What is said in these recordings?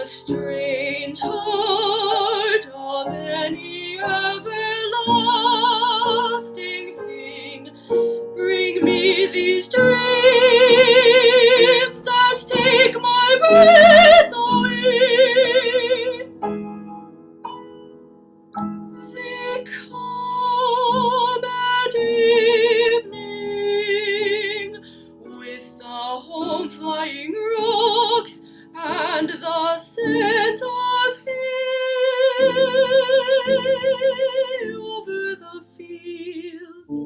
strange heart of any everlasting thing. Bring me these dreams that take my breath away. They come at evening with the home flying rooks and the scent of hay over the fields.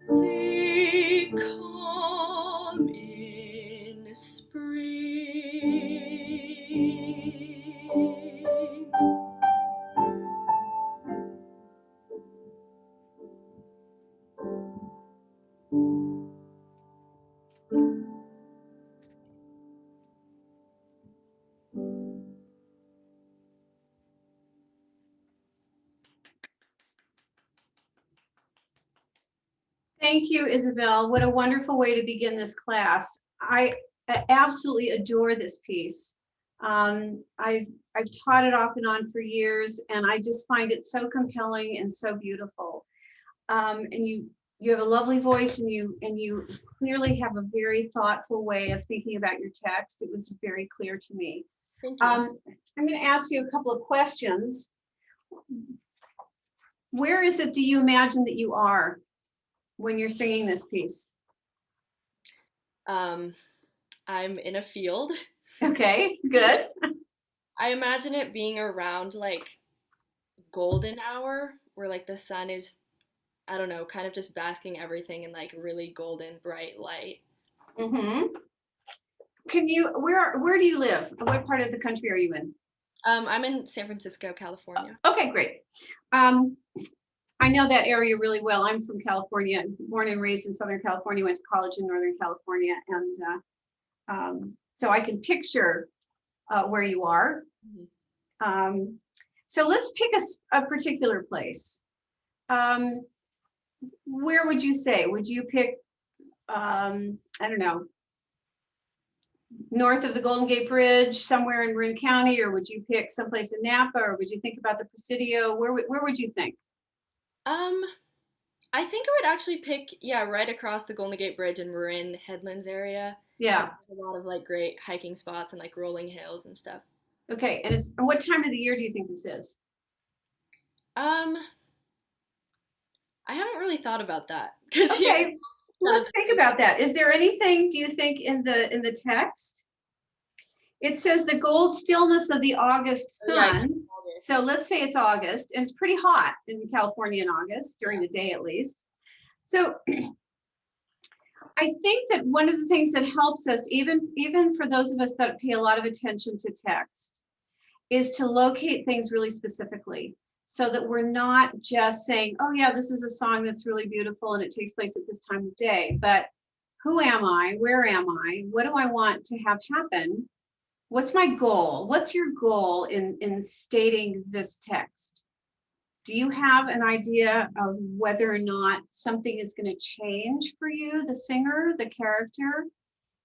They come in spring. Thank you, Isabel. What a wonderful way to begin this class. I absolutely adore this piece. I've taught it off and on for years, and I just find it so compelling and so beautiful. And you have a lovely voice, and you clearly have a very thoughtful way of thinking about your text. It was very clear to me. Thank you. I'm going to ask you a couple of questions. Where is it that you imagine that you are when you're singing this piece? I'm in a field. Okay, good. I imagine it being around like golden hour where like the sun is, I don't know, kind of just basking everything in like really golden bright light. Mm-hmm. Where do you live? What part of the country are you in? I'm in San Francisco, California. Okay, great. I know that area really well. I'm from California, born and raised in Southern California, went to college in Northern California. And so I can picture where you are. Mm-hmm. So let's pick a particular place. Where would you say? Would you pick, I don't know, north of the Golden Gate Bridge, somewhere in Marin County, or would you pick someplace in Napa, or would you think about the Presidio? Where would you think? I think I would actually pick, yeah, right across the Golden Gate Bridge in Marin Headlands area. Yeah. There's a lot of like great hiking spots and like rolling hills and stuff. Okay, and what time of the year do you think this is? I haven't really thought about that. Okay, let's think about that. Is there anything, do you think, in the text? It says the gold stillness of the August sun. Yeah, August. So let's say it's August, and it's pretty hot in California in August, during the day at least. So I think that one of the things that helps us, even for those of us that pay a lot of attention to text, is to locate things really specifically, so that we're not just saying, oh yeah, this is a song that's really beautiful and it takes place at this time of day, but who am I? Where am I? What do I want to have happen? What's my goal? What's your goal in stating this text? Do you have an idea of whether or not something is going to change for you, the singer, the character,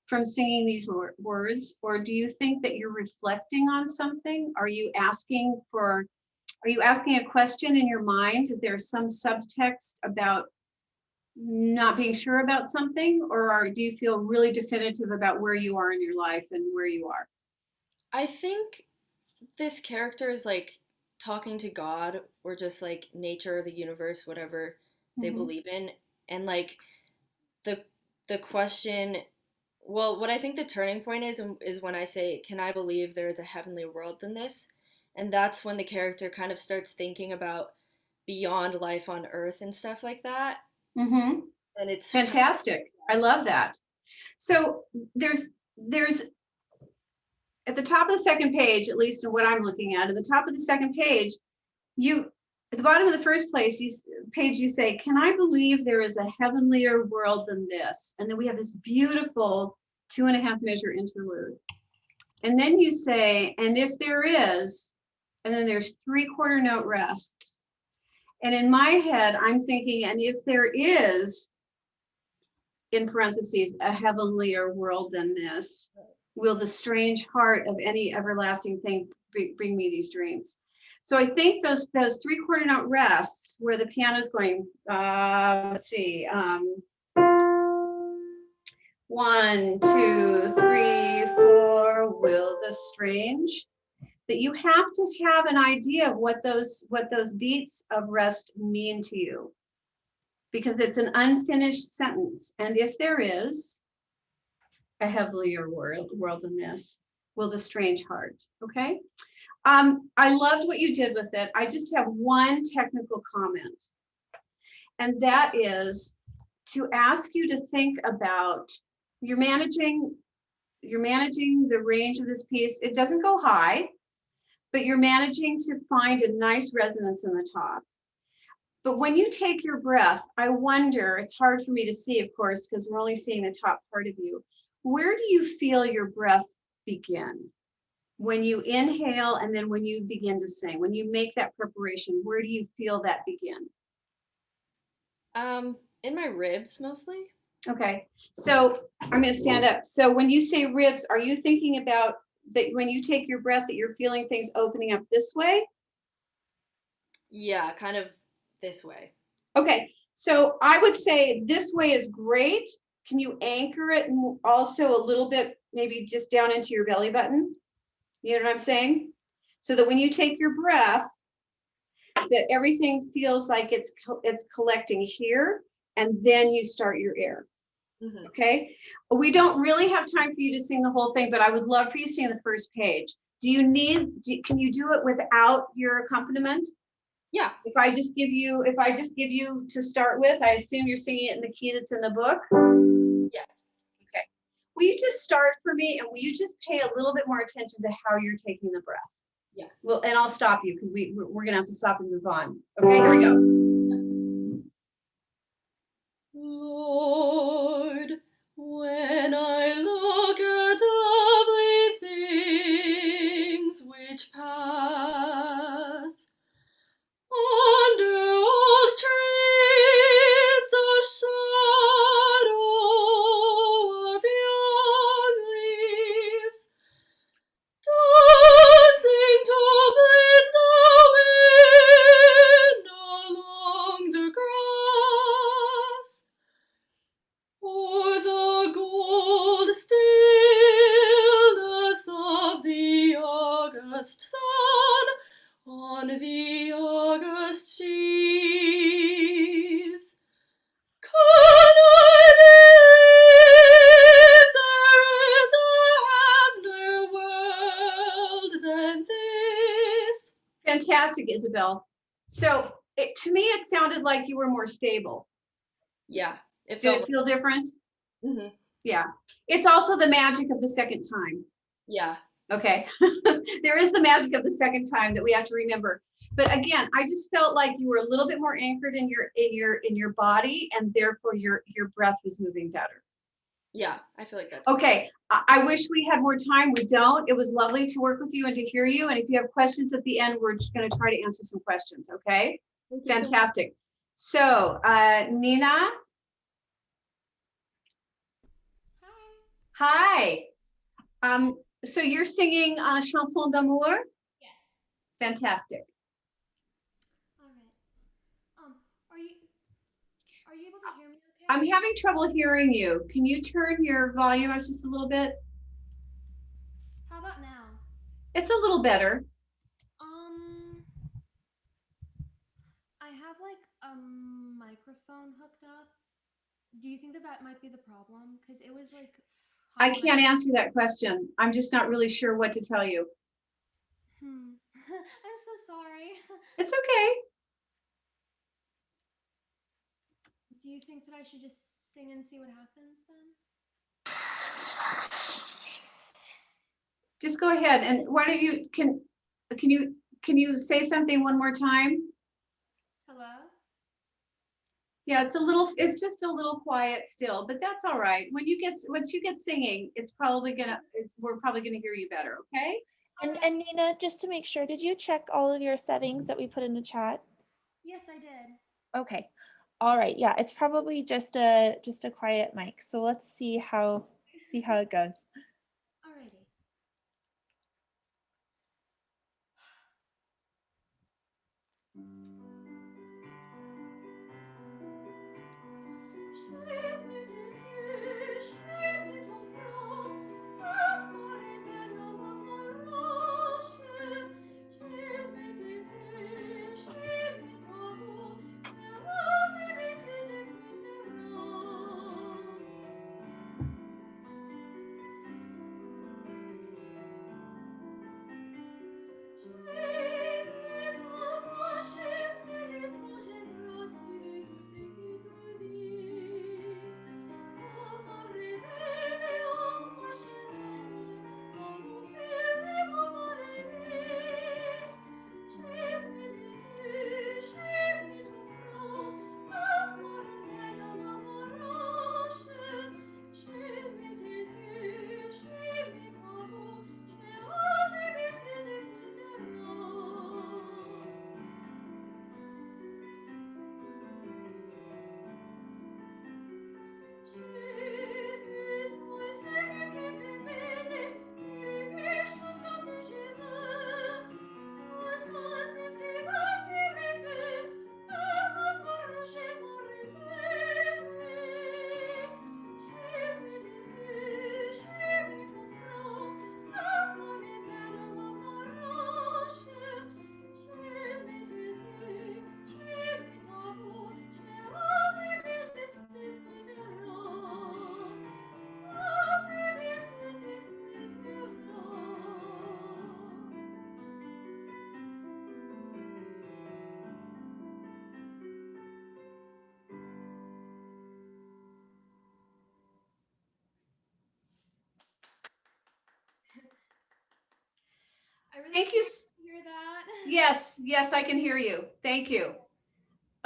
from singing these words? Or do you think that you're reflecting on something? Are you asking a question in your mind? Is there some subtext about not being sure about something? Or do you feel really definitive about where you are in your life and where you are? I think this character is like talking to God or just like nature, the universe, whatever they believe in. And like the question, well, what I think the turning point is when I say, can I believe there is a heavenly world than this? And that's when the character kind of starts thinking about beyond life on Earth and stuff like that. Mm-hmm. And it's fantastic. I love that. So there's at the top of the second page, at least in what I'm looking at the top of the second page, at the bottom of the first page, you say, can I believe there is a heavenlier world than this? And then we have this beautiful 2.5 measure interlude. And then you say, and if there is, and then there's 3/4 note rests. And in my head, I'm thinking, and if there is, in parentheses, a heavenlier world than this, will the strange heart of any everlasting thing bring me these dreams. So I think those 3/4 note rests where the piano's going, let's see, 1, 2, 3, 4, will the strange, that you have to have an idea of what those beats of rest mean to you, because it's an unfinished sentence. And if there is a heavenlier world than this, will the strange heart, okay? I loved what you did with it. I just have one technical comment, and that is to ask you to think about, you're managing the range of this piece. It doesn't go high, but you're managing to find a nice resonance in the top. But when you take your breath, I wonder, it's hard for me to see, of course, because we're only seeing the top part of you. Where do you feel your breath begin? When you inhale and then when you begin to sing, when you make that preparation, where do you feel that begin? In my ribs mostly. Okay, so I'm going to stand up. So when you say ribs, are you thinking about that when you take your breath that you're feeling things opening up this way? Yeah, kind of this way. Okay, so I would say this way is great. Can you anchor it also a little bit, maybe just down into your belly button? You know what I'm saying? So that when you take your breath, that everything feels like it's collecting here, and then you start your air. Mm-hmm. Okay, we don't really have time for you to sing the whole thing, but I would love for you to sing the first page. Can you do it without your accompaniment? Yeah. If I just give you to start with, I assume you're singing it in the key that's in the book. Yeah. Okay. Will you just start for me, and will you just pay a little bit more attention to how you're taking the breath? Yeah. Well, and I'll stop you because we're gonna have to stop and move on. Okay, here we go. Lord, when I look at lovely things which pass under old trees, the shadow of young leaves, dancing to please the wind along the grass, or the gold stillness of the August sun on the August sheaves. Can I believe there is a heavenlier world than this? Fantastic, Isabel. So to me, it sounded like you were more stable. Yeah. Did it feel different? Mm-hmm. Yeah. It's also the magic of the second time. Yeah. Okay. There is the magic of the second time that we have to remember. But again, I just felt like you were a little bit more anchored in your body, and therefore your breath was moving better. Yeah, I feel like that's okay. I wish we had more time. We don't. It was lovely to work with you and to hear you. And if you have questions at the end, we're just going to try to answer some questions. Okay. Thank you Fantastic. So, Nina. Hi. So you're singing Chanson d'amour? Yes. Fantastic. All right. Are you able to hear me okay? I'm having trouble hearing you. Can you turn your volume up just a little bit? How about now? It's a little better. I have like a microphone hooked up. Do you think that might be the problem? Because it was like I can't answer that question. I'm just not really sure what to tell you. I'm so sorry. It's okay. Do you think that I should just sing and see what happens then? Just go ahead. And why don't you can you say something one more time? Hello? Yeah, it's just a little quiet still, but that's all right. Once you get singing, we're probably gonna hear you better, okay? And Nina, just to make sure, did you check all of your settings that we put in the chat? Yes, I did. Okay. All right. Yeah, it's probably just a quiet mic. So let's see how it goes. All right. really Thank you. hear that. Yes, yes, I can hear you. Thank you.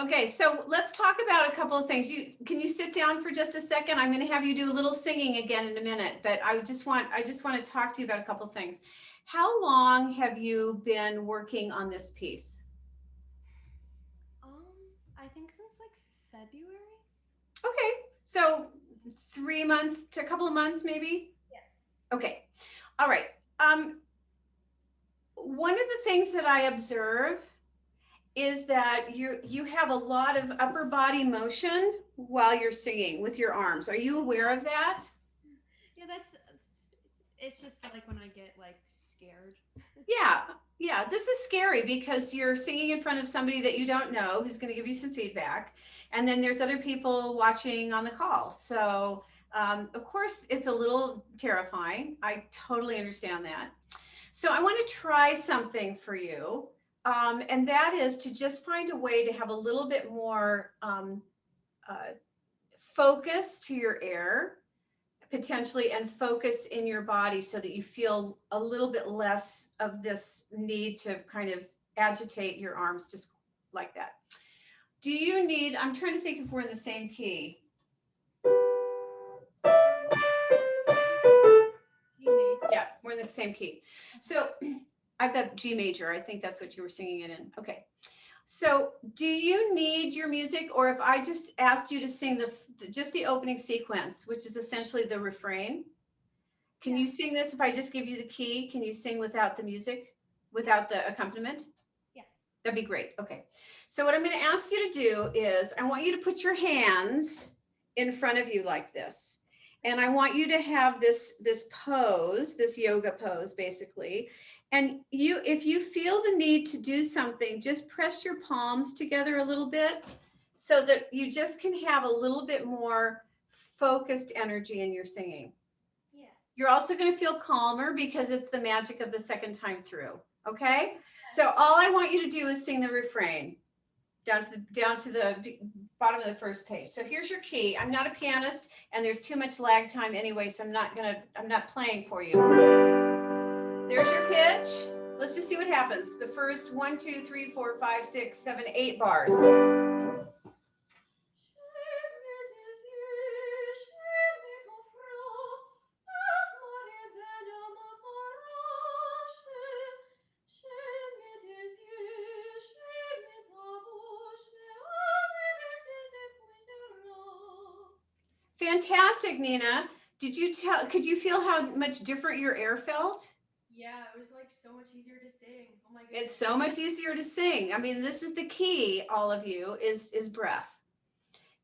Okay, so let's talk about a couple of things. Can you sit down for just a second? I'm going to have you do a little singing again in a minute, but I just want to talk to you about a couple of things. How long have you been working on this piece? I think since like February. Okay, so 3 months to a couple of months, maybe? Yeah. Okay, all right. One of the things that I observe is that you have a lot of upper body motion while you're singing with your arms. Are you aware of that? Yeah, it's just like when I get like scared. Yeah, this is scary because you're singing in front of somebody that you don't know who's going to give you some feedback. And then there's other people watching on the call. So, of course, it's a little terrifying. I totally understand that. So I want to try something for you. And that is to just find a way to have a little bit more focus to your air, potentially, and focus in your body so that you feel a little bit less of this need to kind of agitate your arms just like that. Do you need, I'm trying to think if we're in the same key. Yeah, we're in the same key. So I've got G major. I think that's what you were singing it in. Okay. So do you need your music, or if I just asked you to sing just the opening sequence, which is essentially the refrain? Can you sing this if I just give you the key? Can you sing without the music, without the accompaniment? Yeah. That'd be great. Okay. So what I'm going to ask you to do is I want you to put your hands in front of you like this. And I want you to have this pose, this yoga pose, basically. And if you feel the need to do something, just press your palms together a little bit so that you just can have a little bit more focused energy in your singing. Yeah. You're also going to feel calmer because it's the magic of the second time through. Okay. So all I want you to do is sing the refrain down to the bottom of the first page. So here's your key. I'm not a pianist and there's too much lag time anyway, so I'm not playing for you. There's your pitch. Let's just see what happens. The first 1, 2, 3, 4, 5, 6, 7, 8 bars. Fantastic, Nina. Could you feel how much different your air felt? Yeah, it was like so much easier to sing. Oh my goodness. It's so much easier to sing. I mean, this is the key, all of you, is breath.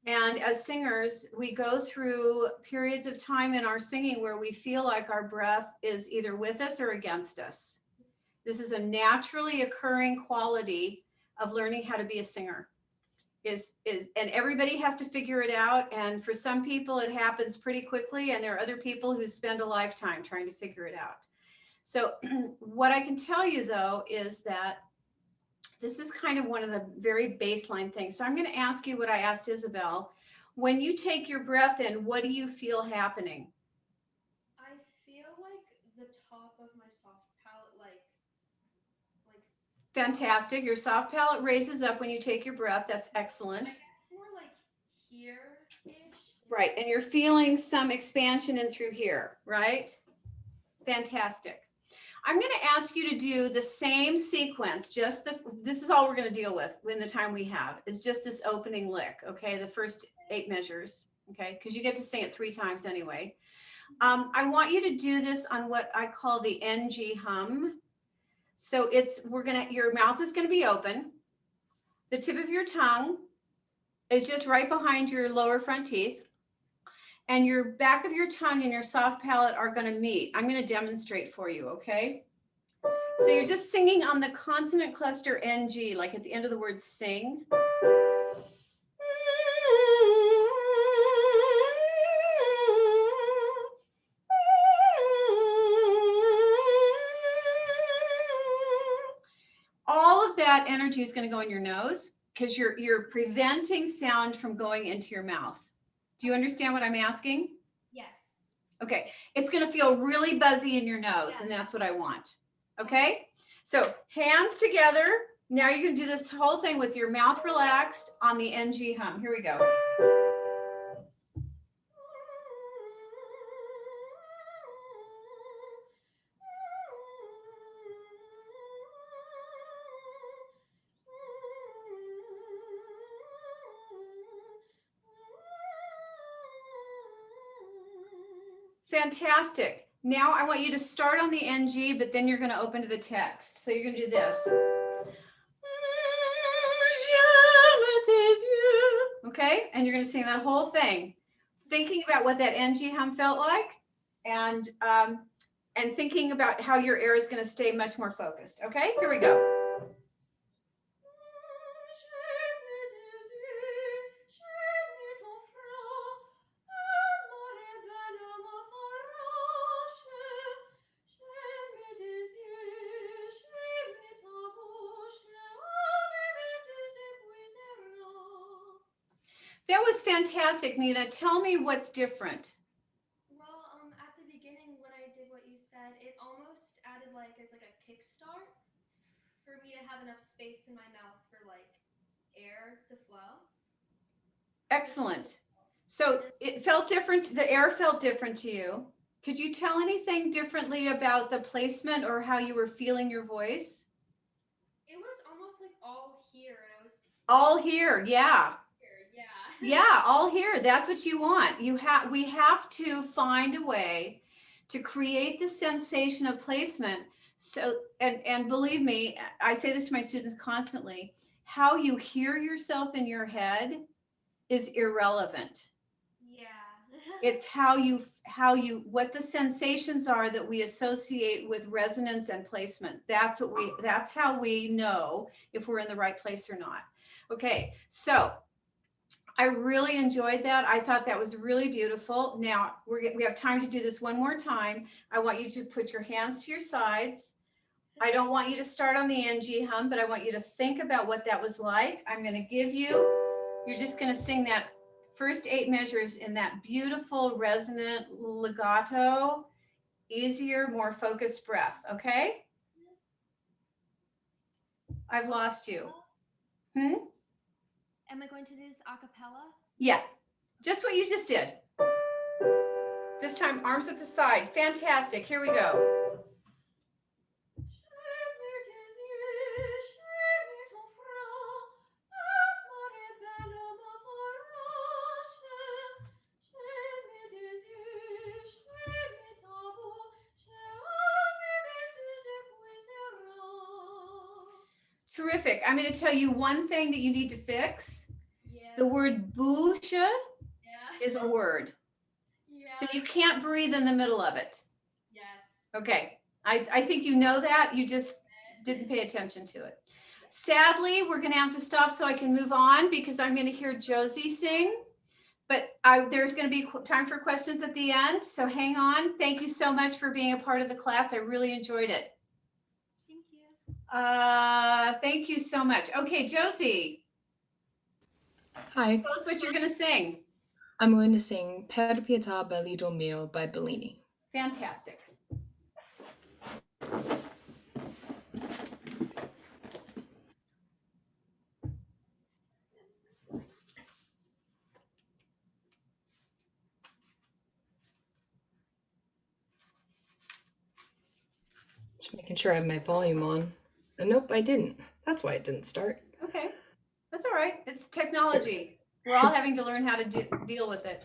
And as singers, we go through periods of time in our singing where we feel like our breath is either with us or against us. This is a naturally occurring quality of learning how to be a singer. And everybody has to figure it out. And for some people, it happens pretty quickly. And there are other people who spend a lifetime trying to figure it out. So what I can tell you, though, is that this is kind of one of the very baseline things. So I'm going to ask you what I asked Isabel. When you take your breath in, what do you feel happening? I feel like the top of my soft palate, like. Fantastic. Your soft palate raises up when you take your breath. That's excellent. I guess more like here-ish. Right. And you're feeling some expansion in through here, right? Fantastic. I'm going to ask you to do the same sequence. This is all we're going to deal with in the time we have. It's just this opening lick. Okay. The first 8 measures. Okay. Because you get to sing it 3 times anyway. I want you to do this on what I call the NG hum. So your mouth is going to be open. The tip of your tongue is just right behind your lower front teeth. And your back of your tongue and your soft palate are going to meet. I'm going to demonstrate for you, okay? So you're just singing on the consonant cluster NG, like at the end of the word sing. All of that energy is going to go in your nose because you're preventing sound from going into your mouth. Do you understand what I'm asking? Yes. Okay. It's going to feel really buzzy in your nose, and that's what I want. Okay? So hands together. Now you can do this whole thing with your mouth relaxed on the NG hum. Here we go. Fantastic. Now I want you to start on the NG, but then you're going to open to the text. So you're going to do this. Okay, and you're going to sing that whole thing, thinking about what that NG hum felt like, and thinking about how your air is going to stay much more focused. Okay, here we go. That was fantastic, Nina. Tell me what's different. Well, at the beginning when I did what you said, it almost added like as like a kickstart for me to have enough space in my mouth for like air to flow. Excellent. So it felt different. The air felt different to you. Could you tell anything differently about the placement or how you were feeling your voice? It was almost like all here, and I was all here. Yeah. Yeah. Yeah, all here. That's what you want. We have to find a way to create the sensation of placement. So, and believe me, I say this to my students constantly, how you hear yourself in your head is irrelevant. Yeah. It's what the sensations are that we associate with resonance and placement. That's how we know if we're in the right place or not. Okay, so I really enjoyed that. I thought that was really beautiful. Now we have time to do this one more time. I want you to put your hands to your sides. I don't want you to start on the NG hum, but I want you to think about what that was like. I'm going to give you're just going to sing that first 8 measures in that beautiful resonant legato, easier, more focused breath. Okay? I've lost you. Am I going to do this a cappella? Yeah, just what you just did. This time, arms at the side. Fantastic. Here we go. Terrific. I'm going to tell you one thing that you need to fix. Yeah. The word bouche is a word. Yeah. So you can't breathe in the middle of it. Yes. Okay. I think you know that. You just didn't pay attention to it. Sadly, we're going to have to stop so I can move on because I'm going to hear Josie sing. But there's going to be time for questions at the end. So hang on. Thank you so much for being a part of the class. I really enjoyed it. Thank you. Thank you so much. Okay, Josie. Hi. Tell us what you're going to sing. I'm going to sing Per pietà bellido mio by Bellini. Fantastic. Just making sure I have my volume on. Nope, I didn't. That's why it didn't start. Okay. That's all right. It's technology. We're all having to learn how to deal with it.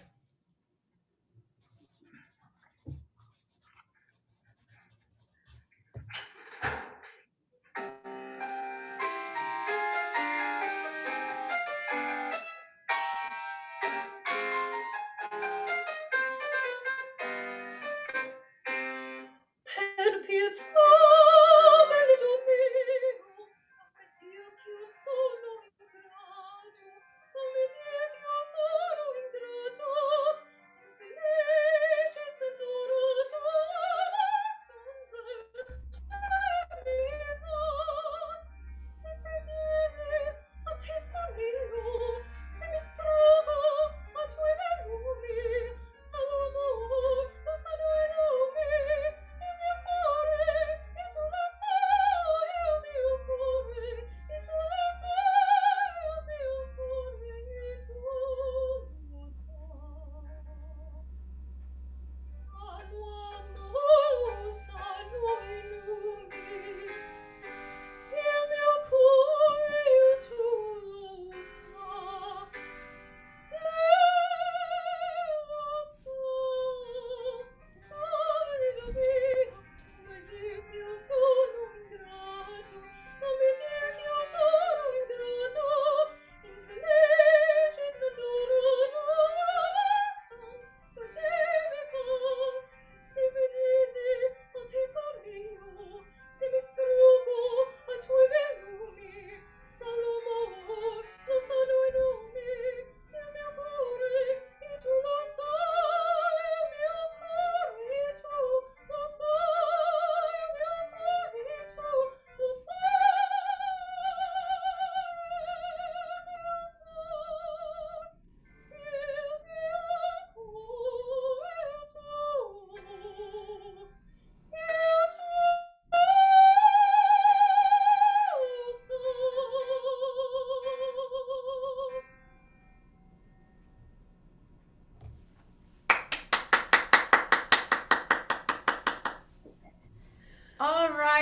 Per pietà bellido mio, metti più sono ingrato, metti più sono ingrato, infelice sventurata, se perdere a te son mio, se mi strovo a tuoi verumi, salvo amor, lo sano e nome, il mio cuore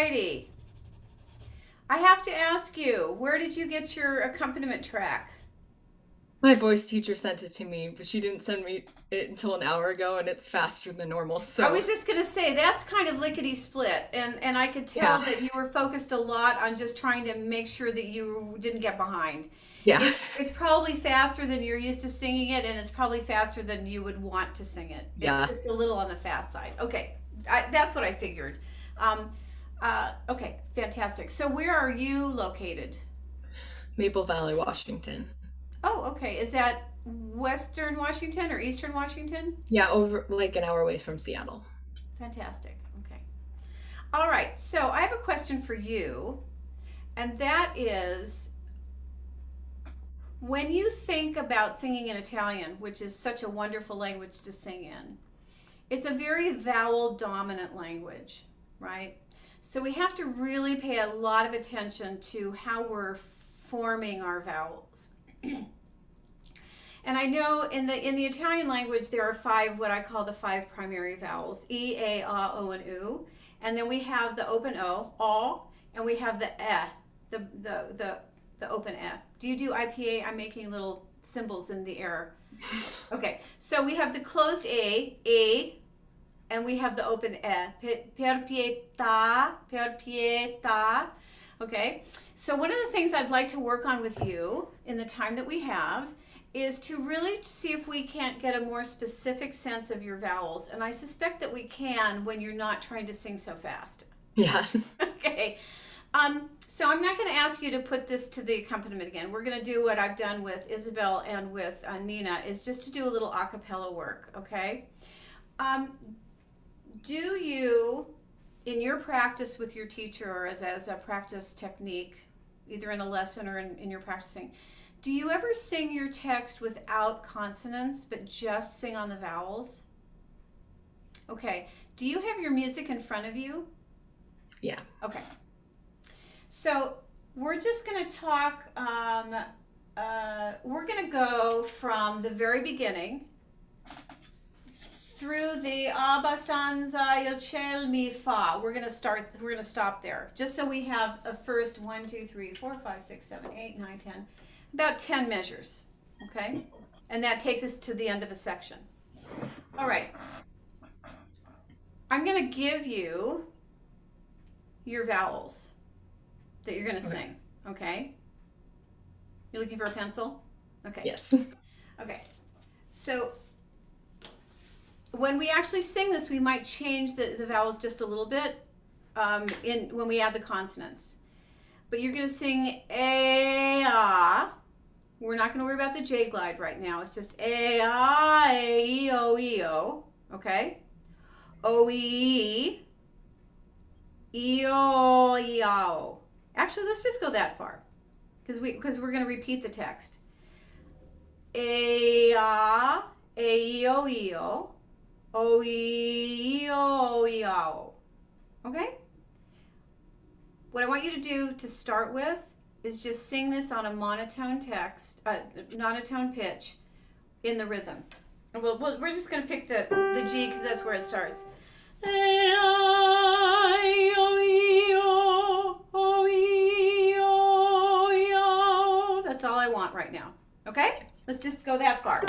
righty. I have to ask you, where did you get your accompaniment track? My voice teacher sent it to me, but she didn't send me it until an hour ago, and it's faster than normal. So I was just going to say, that's kind of lickety split. And I could tell that you were focused a lot on just trying to make sure that you didn't get behind. yeah. It's probably faster than you're used to singing it, and it's probably faster than you would want to sing it. Yeah. It's just a little on the fast side. Okay, that's what I figured. Okay, fantastic. So where are you located? Maple Valley, Washington. Oh, okay. Is that Western Washington or Eastern Washington? Yeah, over like an hour away from Seattle. Fantastic. Okay. All right. So I have a question for you, and that is, when you think about singing in Italian, which is such a wonderful language to sing in, it's a very vowel dominant language, right? So we have to really pay a lot of attention to how we're forming our vowels. And I know in the Italian language there are five, what I call the five primary vowels: E, A, A, O, and U. And then we have the open O, and we have the E, the open E. Do you do IPA? I'm making little symbols in the air. Okay, so we have the closed A, and we have the open E. Per pietà. Okay, so one of the things I'd like to work on with you in the time that we have is to really see if we can't get a more specific sense of your vowels. And I suspect that we can when you're not trying to sing so fast. Yeah. Okay. So I'm not going to ask you to put this to the accompaniment again. We're going to do what I've done with Isabel and with Nina, is just to do a little a cappella work, okay? Do you, in your practice with your teacher or as a practice technique, either in a lesson or in your practicing, do you ever sing your text without consonants but just sing on the vowels? Okay. Do you have your music in front of you? Yeah. Okay. So we're just going to talk, we're going to go from the very beginning through the abbastanza, il ciel, mi, fa. We're going to stop there, just so we have a first 1, 2, 3, 4, 5, 6, 7, 8, 9, 10, about 10 measures, okay? And that takes us to the end of a section. All right. I'm going to give you your vowels that you're going to sing, okay? You're looking for a pencil? Okay. Yes. Okay. So when we actually sing this, we might change the vowels just a little bit when we add the consonants. But you're going to sing A, A. We're not going to worry about the J glide right now. It's just A, A, E, O, E, O. Okay? O, E, E, O, E, O. Actually, let's just go that far because we're going to repeat the text. A, A, E, O, E, O. O, E, O, E, O. Okay? What I want you to do to start with is just sing this on a monotone monotone pitch in the rhythm. And we're just going to pick the G because that's where it starts. That's all I want right now. Okay? Let's just go that far.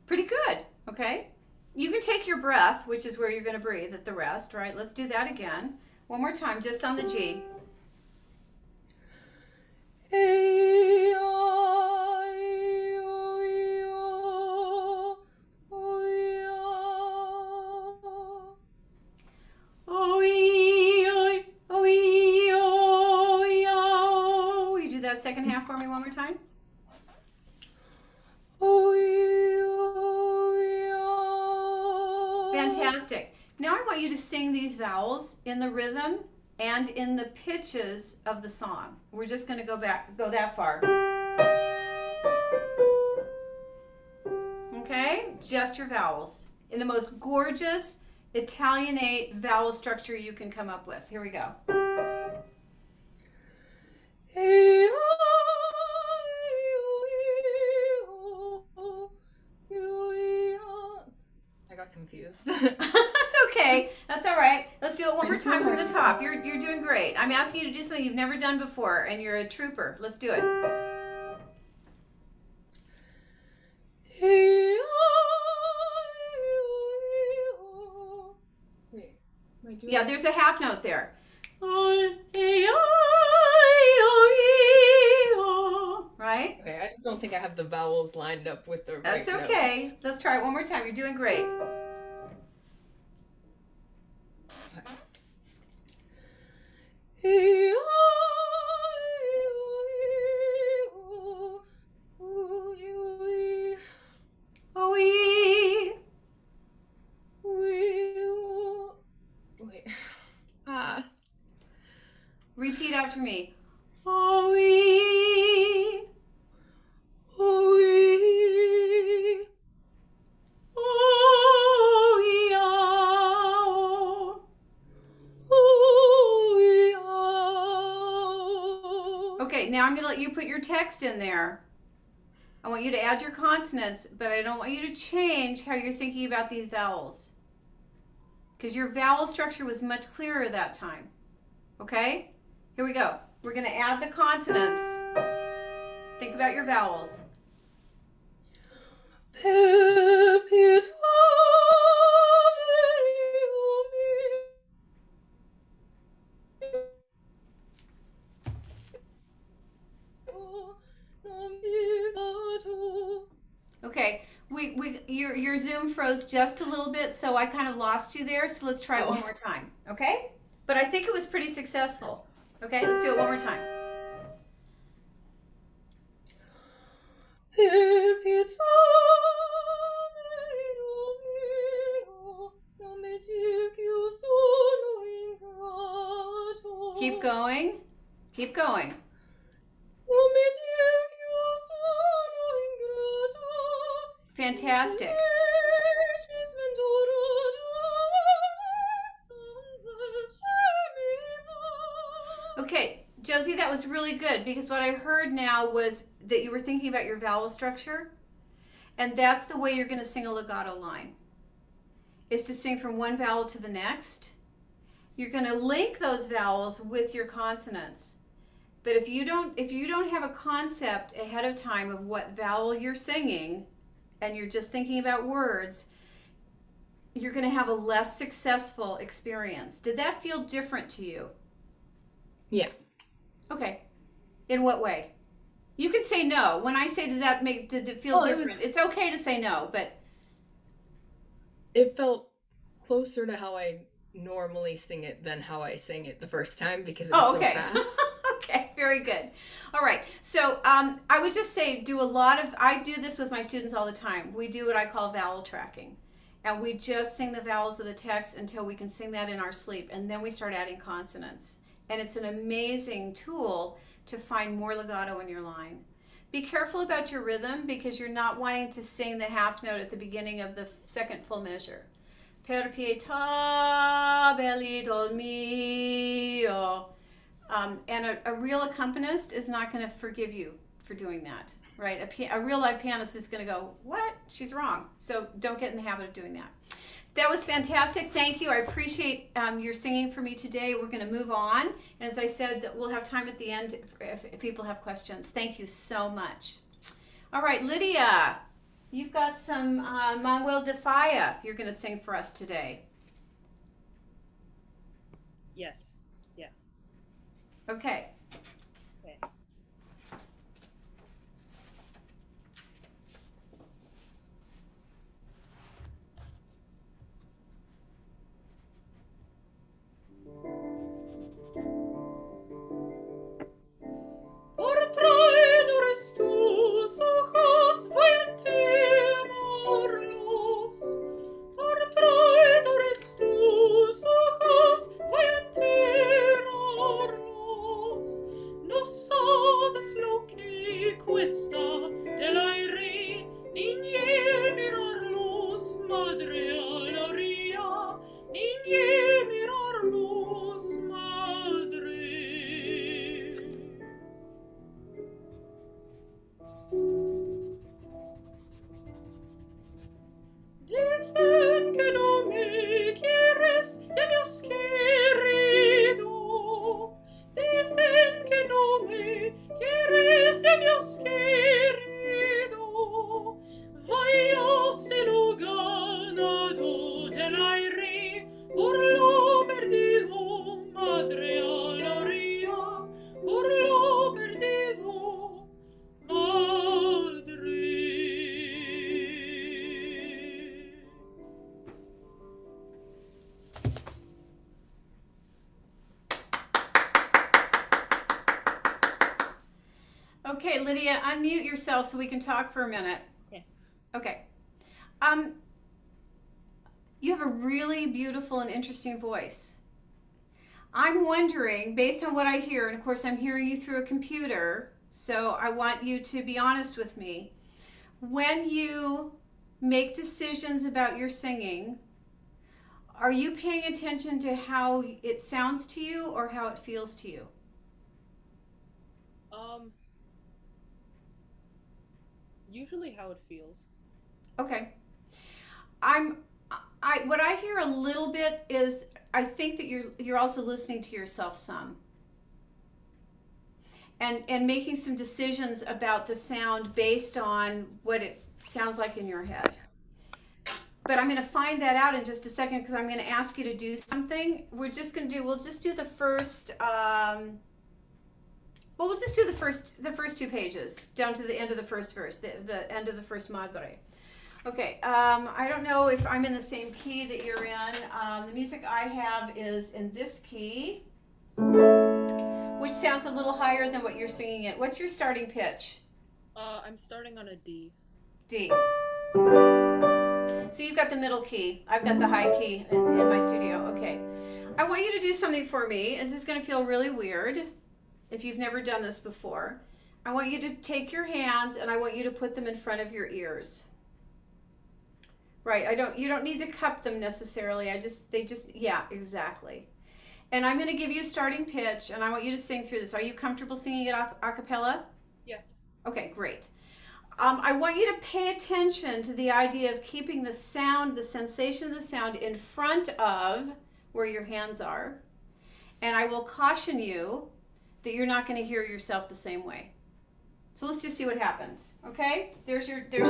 Pretty good, okay? You can take your breath, which is where you're going to breathe at the rest, right? Let's do that again. One more time, just on the G. You do that second half for me one more time. Fantastic. Now I want you to sing these vowels in the rhythm and in the pitches of the song. We're just going to go that far. Okay? Just your vowels in the most gorgeous Italianate vowel structure you can come up with. Here we go. I got confused. That's okay. That's all right. Let's do it one more time from the top. You're doing great. I'm asking you to do something you've never done before, and you're a trooper. Let's do it. Wait, am I doing Yeah, there's a half note there. Right? Okay, I just don't think I have the vowels lined up with the right That's note. okay. Let's try it one more time. You're doing great. Wait. Ah. Repeat after me. Okay, now I'm going to let you put your text in there. I want you to add your consonants, but I don't want you to change how you're thinking about these vowels. Because your vowel structure was much clearer that time. Okay? Here we go. We're going to add the consonants. Think about your vowels. Okay, your Zoom froze just a little bit, so I kind of lost you there. So let's try it one more time, okay? But I think it was pretty successful. Okay, let's do it one more time. Keep going. Keep going. Fantastic. Okay, Josie, that was really good because what I heard now was that you were thinking about your vowel structure, and that's the way you're going to sing a legato line, is to sing from one vowel to the next. You're going to link those vowels with your consonants. But if you don't have a concept ahead of time of what vowel you're singing, and you're just thinking about words, you're going to have a less successful experience. Did that feel different to you? Yeah. Okay. In what way? You can say no. When I say did it feel different? It's okay to say no, but It felt closer to how I normally sing it than how I sang it the first time because it was so fast. Okay, very good. All right. So I would just say I do this with my students all the time. We do what I call vowel tracking. And we just sing the vowels of the text until we can sing that in our sleep. And then we start adding consonants. And it's an amazing tool to find more legato in your line. Be careful about your rhythm because you're not wanting to sing the half note at the beginning of the second full measure. Per pietà belidol mio. And a real accompanist is not going to forgive you for doing that, right? A real live pianist is going to go, what? She's wrong. So don't get in the habit of doing that. That was fantastic. Thank you. I appreciate your singing for me today. We're going to move on. And as I said, we'll have time at the end if people have questions. Thank you so much. All right, Lydia, you've got some Manuel de Falla you're going to sing for us today. Yes. Yeah. Okay. Okay. Por traidores tus ojos voy a enterrarlos. Por traidores tus ojos voy a enterrarlos. No sabes lo que cuesta del aire niñez mirarlos, madre a la orilla, niñez mirarlos, madre. Okay, Lydia, unmute yourself so we can talk for a minute. Okay. Okay. You have a really beautiful and interesting voice. I'm wondering, based on what I hear, and of course I'm hearing you through a computer, so I want you to be honest with me. When you make decisions about your singing, are you paying attention to how it sounds to you or how it feels to you? Usually how it feels. Okay. What I hear a little bit is I think that you're also listening to yourself some. And making some decisions about the sound based on what it sounds like in your head. But I'm going to find that out in just a second because I'm going to ask you to do something. We'll just do the first, we'll just do the first 2 pages down to the end of the first verse, the end of the first madre. Okay, I don't know if I'm in the same key that you're in. The music I have is in this key, which sounds a little higher than what you're singing it. What's your starting pitch? I'm starting on a D. D. So you've got the middle key. I've got the high key in my studio. Okay. I want you to do something for me. This is going to feel really weird if you've never done this before. I want you to take your hands and I want you to put them in front of your ears. Right. You don't need to cup them necessarily. Yeah, exactly. And I'm going to give you a starting pitch and I want you to sing through this. Are you comfortable singing it a cappella? Yeah. Okay, great. I want you to pay attention to the idea of keeping the sound, the sensation of the sound in front of where your hands are. And I will caution you that you're not going to hear yourself the same way. So let's just see what happens. Okay? There's your key.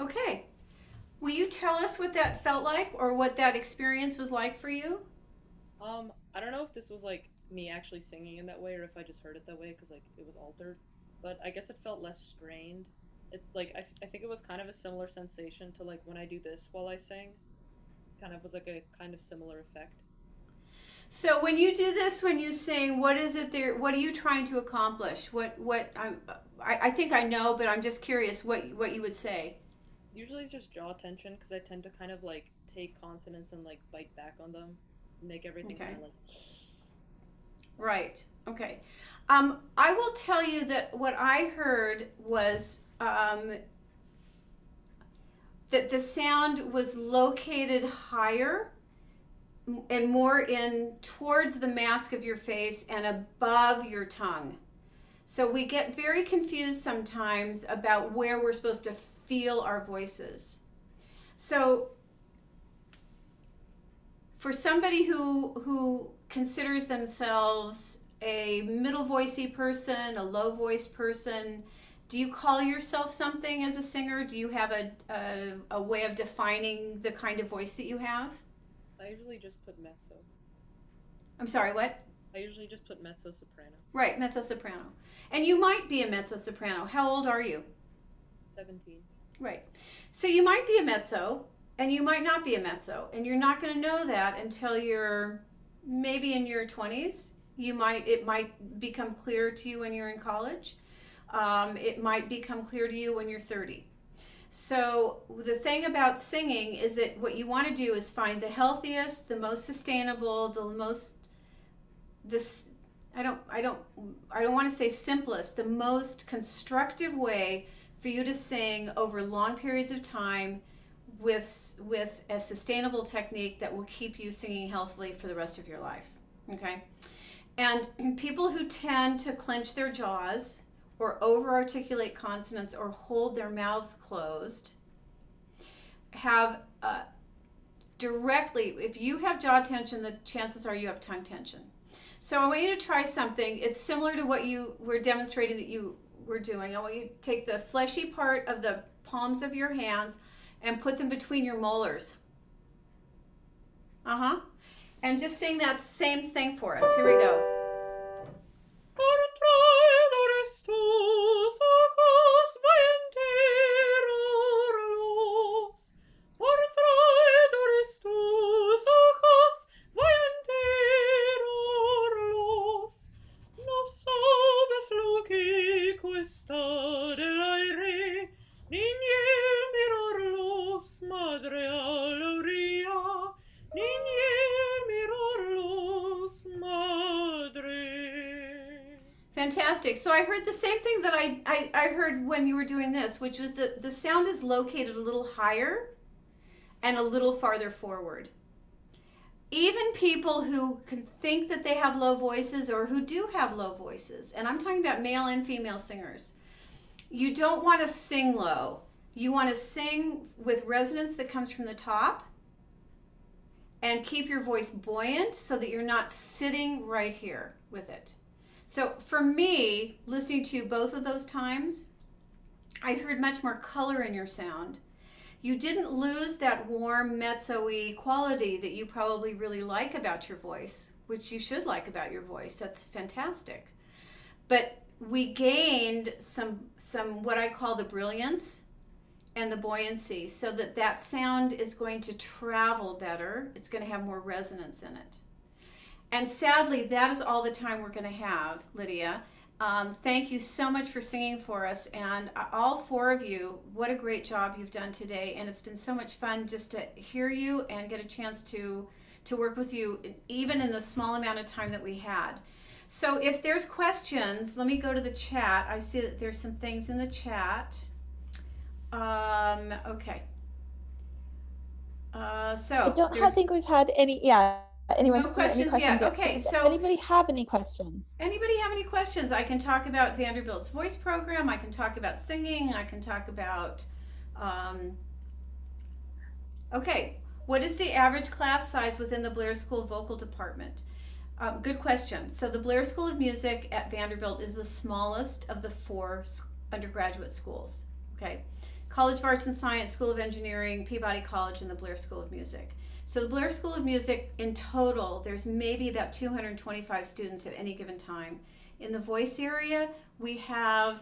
Okay. Will you tell us what that felt like or what that experience was like for you? I don't know if this was like me actually singing in that way or if I just heard it that way because like it was altered, but I guess it felt less strained. It like I think it was kind of a similar sensation to like when I do this while I sing. Kind of was like a kind of similar effect. So when you do this, when you sing, what is it there? What are you trying to accomplish? I think I know, but I'm just curious what you would say. Usually it's just jaw tension because I tend to kind of like take consonants and like bite back on them, make everything kind of like. Right. Okay. I will tell you that what I heard was that the sound was located higher and more in towards the mask of your face and above your tongue. So we get very confused sometimes about where we're supposed to feel our voices. So for somebody who considers themselves a middle voicey person, a low voice person, do you call yourself something as a singer? Do you have a way of defining the kind of voice that you have? I usually just put mezzo. I'm sorry, what? I usually just put mezzo soprano. Right, mezzo soprano. And you might be a mezzo soprano. How old are you? 17. Right. So you might be a mezzo and you might not be a mezzo. And you're not going to know that until you're maybe in your 20s. It might become clear to you when you're in college. It might become clear to you when you're 30. So the thing about singing is that what you want to do is find the healthiest, the most sustainable, I don't want to say simplest, the most constructive way for you to sing over long periods of time with a sustainable technique that will keep you singing healthily for the rest of your life. Okay? And people who tend to clench their jaws or over-articulate consonants or hold their mouths closed have directly, if you have jaw tension, the chances are you have tongue tension. So I want you to try something. It's similar to what you were demonstrating that you were doing. I want you to take the fleshy part of the palms of your hands and put them between your molars. And just sing that same thing for us. Here we go. Fantastic. So I heard the same thing that I heard when you were doing this, which was that the sound is located a little higher and a little farther forward. Even people who can think that they have low voices or who do have low voices, and I'm talking about male and female singers, you don't want to sing low. You want to sing with resonance that comes from the top and keep your voice buoyant so that you're not sitting right here with it. So for me, listening to you both of those times, I heard much more color in your sound. You didn't lose that warm, mezzo-y quality that you probably really like about your voice, which you should like about your voice. That's fantastic. But we gained some what I call the brilliance and the buoyancy, so that that sound is going to travel better. It's going to have more resonance in it. And sadly, that is all the time we're going to have, Lydia. Thank you so much for singing for us. And all four of you, what a great job you've done today. And it's been so much fun just to hear you and get a chance to work with you, even in the small amount of time that we had. So if there's questions, let me go to the chat. I see that there's some things in the chat. Okay. So I don't think we've had any, anyone no questions questions yet. Okay, so anybody have any questions? Anybody have any questions? I can talk about Vanderbilt's voice program. I can talk about singing. I can talk about, okay, what is the average class size within the Blair School Vocal Department? Good question. So the Blair School of Music at Vanderbilt is the smallest of the 4 undergraduate schools. Okay, College of Arts and Science, School of Engineering, Peabody College, and the Blair School of Music. So the Blair School of Music, in total, there's maybe about 225 students at any given time. In the voice area, we have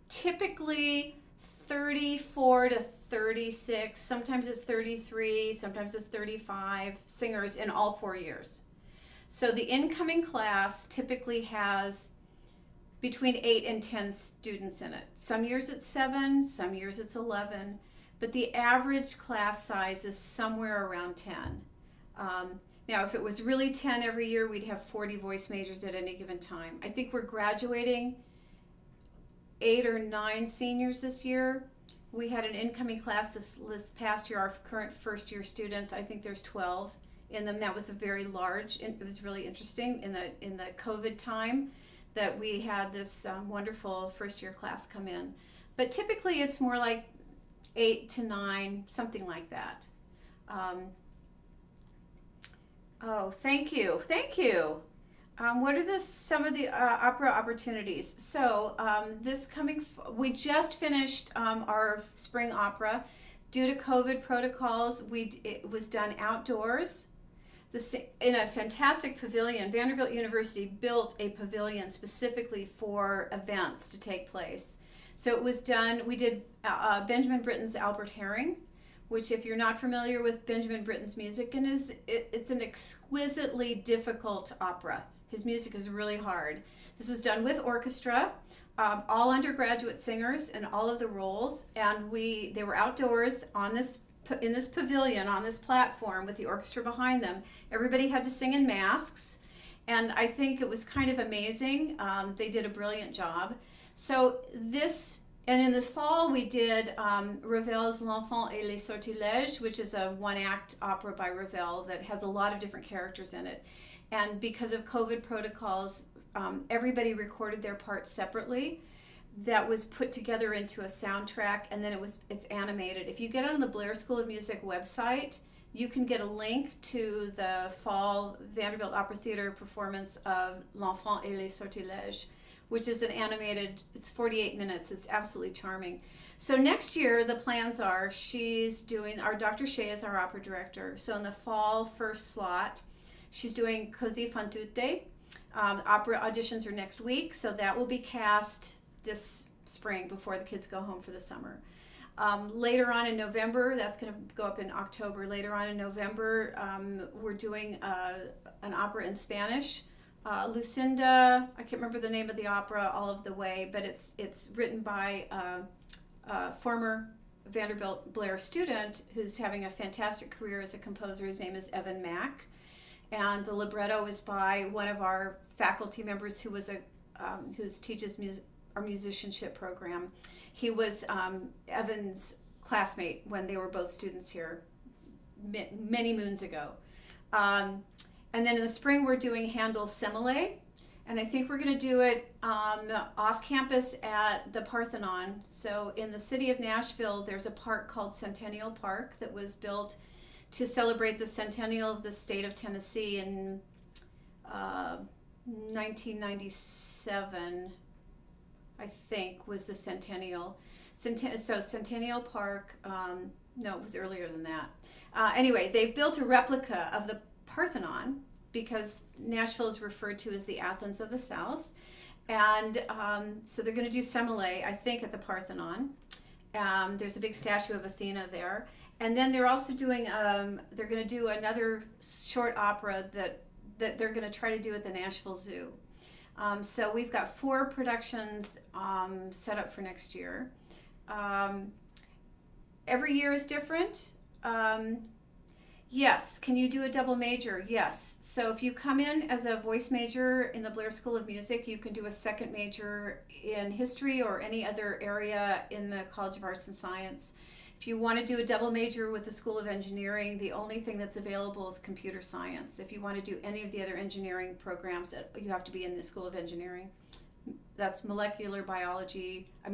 typically 34 to 36, sometimes it's 33, sometimes it's 35 singers in all 4 years. So the incoming class typically has between 8 and 10 students in it. Some years it's 7, some years it's 11, but the average class size is somewhere around 10. Now, if it was really 10 every year, we'd have 40 voice majors at any given time. I think we're graduating 8 or 9 seniors this year. We had an incoming class this past year, our current first year students, I think there's 12 in them. That was a very large, it was really interesting in the COVID time that we had this wonderful first year class come in. But typically it's more like 8 to 9, something like that. Oh, thank you. What are some of the opera opportunities? So we just finished our spring opera. Due to COVID protocols, it was done outdoors. In a fantastic pavilion. Vanderbilt University built a pavilion specifically for events to take place. So it was done, we did Benjamin Britten's Albert Herring, which, if you're not familiar with Benjamin Britten's music, it's an exquisitely difficult opera. His music is really hard. This was done with orchestra, all undergraduate singers in all of the roles, and they were outdoors in this pavilion, on this platform with the orchestra behind them. Everybody had to sing in masks, and I think it was kind of amazing. They did a brilliant job. So in the fall we did Ravel's L'Enfant et les Sortilèges, which is a 1-act opera by Ravel that has a lot of different characters in it. And because of COVID protocols, everybody recorded their parts separately. That was put together into a soundtrack, and then it's animated. If you get on the Blair School of Music website, you can get a link to the fall Vanderbilt Opera Theater performance of L'Enfant et les Sortilèges, which is an animated, it's 48 minutes. It's absolutely charming. So next year, the plans are, she's doing, our Dr. Shea is our opera director. So in the fall first slot, she's doing Così fan tutte. Opera auditions are next week, so that will be cast this spring before the kids go home for the summer. Later on in November, that's going to go up in October. Later on in November, we're doing an opera in Spanish. Lucinda, I can't remember the name of the opera all of the way, but it's written by former Vanderbilt Blair student who's having a fantastic career as a composer. His name is Evan Mack, and the libretto is by one of our faculty members who was who teaches our musicianship program. He was Evan's classmate when they were both students here many moons ago. And then in the spring we're doing Handel's Semele, and I think we're going to do it off campus at the Parthenon. So in the city of Nashville, there's a park called Centennial Park that was built to celebrate the centennial of the state of Tennessee in 1997, I think, was the centennial. So Centennial Park, no, it was earlier than that. Anyway, they've built a replica of the Parthenon because Nashville is referred to as the Athens of the South. And so they're going to do Semele, I think, at the Parthenon. There's a big statue of Athena there. And then they're also doing, they're going to do another short opera that they're going to try to do at the Nashville Zoo. So we've got 4 productions set up for next year. Every year is different. Yes. Can you do a double major? Yes. So if you come in as a voice major in the Blair School of Music, you can do a second major in history or any other area in the College of Arts and Science. If you want to do a double major with the School of Engineering, the only thing that's available is computer science. If you want to do any of the other engineering programs, you have to be in the School of Engineering. That's molecular biology, I'm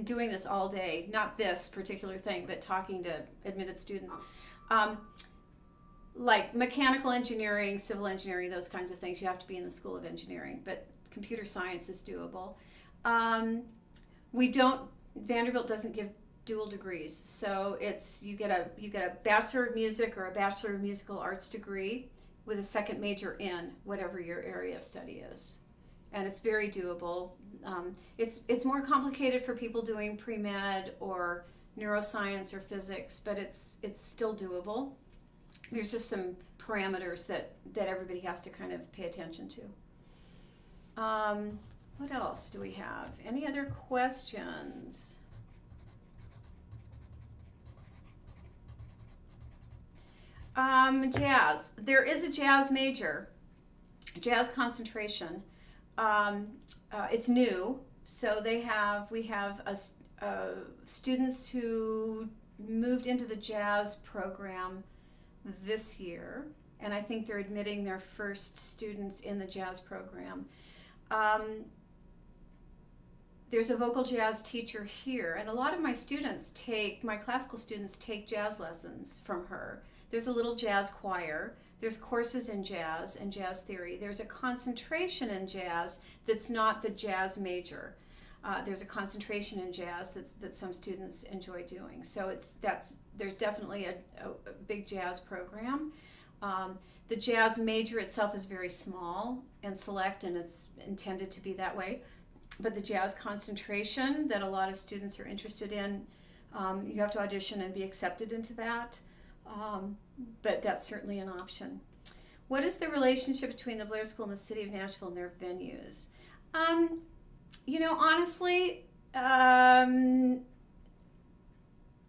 doing this all day, not this particular thing, but talking to admitted students. Like mechanical engineering, civil engineering, those kinds of things, you have to be in the School of Engineering, but computer science is doable. Vanderbilt doesn't give dual degrees, so you get a Bachelor of Music or a Bachelor of Musical Arts degree with a second major in whatever your area of study is. And it's very doable. It's more complicated for people doing pre-med or neuroscience or physics, but it's still doable. There's just some parameters that everybody has to kind of pay attention to. What else do we have? Any other questions? Jazz. There is a jazz major, jazz concentration. It's new, so we have students who moved into the jazz program this year, and I think they're admitting their first students in the jazz program. There's a vocal jazz teacher here, and a lot of my classical students take jazz lessons from her. There's a little jazz choir. There's courses in jazz and jazz theory. There's a concentration in jazz that's not the jazz major. There's a concentration in jazz that some students enjoy doing. So there's definitely a big jazz program. The jazz major itself is very small and select, and it's intended to be that way. But the jazz concentration that a lot of students are interested in, you have to audition and be accepted into that. But that's certainly an option. What is the relationship between the Blair School and the City of Nashville and their venues? Honestly,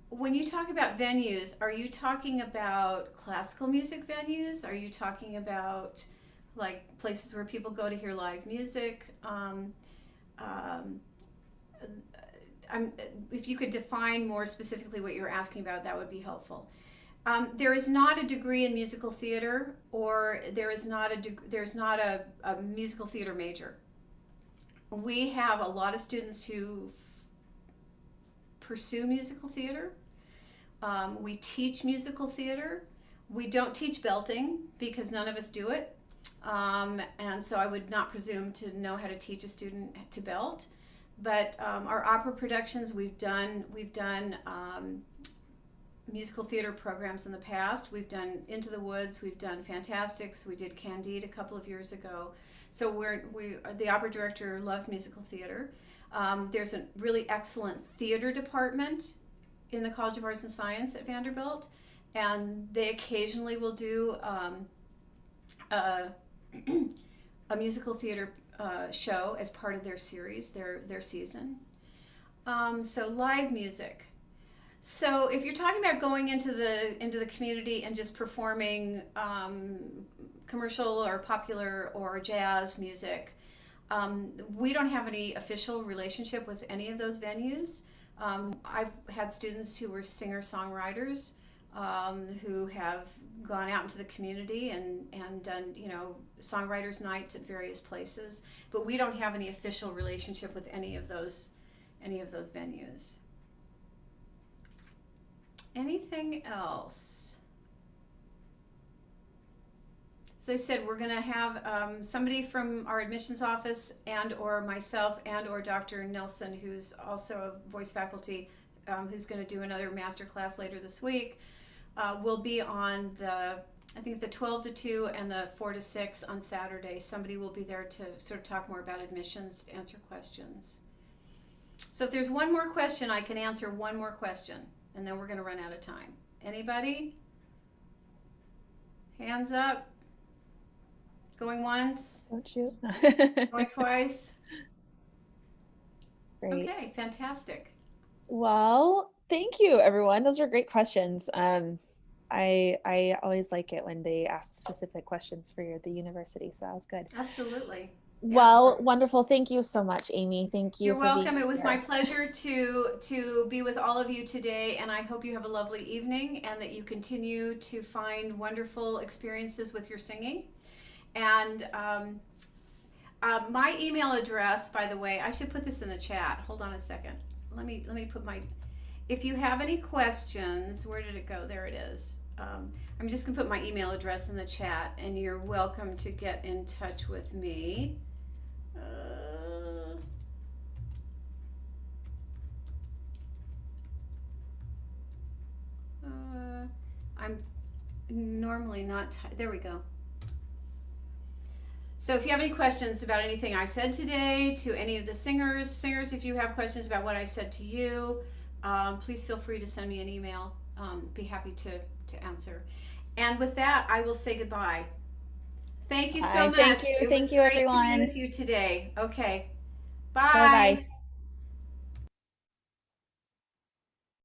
when you talk about venues, are you talking about classical music venues? Are you talking about like places where people go to hear live music? If you could define more specifically what you're asking about, that would be helpful. There is not a degree in musical theater, or there's not a musical theater major. We have a lot of students who pursue musical theater. We teach musical theater. We don't teach belting because none of us do it. And so I would not presume to know how to teach a student to belt. But our opera productions, we've done musical theater programs in the past. We've done Into the Woods, we've done Fantastics, we did Candide a couple of years ago. So the opera director loves musical theater. There's a really excellent theater department in the College of Arts and Science at Vanderbilt, and they occasionally will do a musical theater show as part of their series, their season. So live music. So if you're talking about going into the community and just performing commercial or popular or jazz music, we don't have any official relationship with any of those venues. I've had students who were singer-songwriters who have gone out into the community and done, songwriters nights at various places, but we don't have any official relationship with any of those venues. Anything else? As I said, we're going to have somebody from our admissions office and or myself and or Dr. Nelson, who's also a voice faculty, who's going to do another master class later this week. We'll be on the 12 to 2 and the 4 to 6 on Saturday. Somebody will be there to sort of talk more about admissions, to answer questions. So if there's one more question, I can answer one more question, and then we're going to run out of time. Anybody? Hands up. Going once? Don't you? Going twice? Great. Okay, fantastic. Well, thank you, everyone. Those were great questions. I always like it when they ask specific questions for the university, so that was good. Absolutely. Well, wonderful. Thank you so much, Amy. Thank you. You're welcome. It was my pleasure to be with all of you today, and I hope you have a lovely evening and that you continue to find wonderful experiences with your singing. And my email address, by the way, I should put this in the chat. Hold on a second. Let me put my. If you have any questions, where did it go? There it is. I'm just gonna put my email address in the chat, and you're welcome to get in touch with me. I'm normally not. There we go. So if you have any questions about anything I said today, to any of the singers, if you have questions about what I said to you, please feel free to send me an email. Be happy to answer. And with that, I will say goodbye. Thank you so much. Thank you. Thank you, everyone. It was great to be with you today. Okay. Bye. Bye-bye.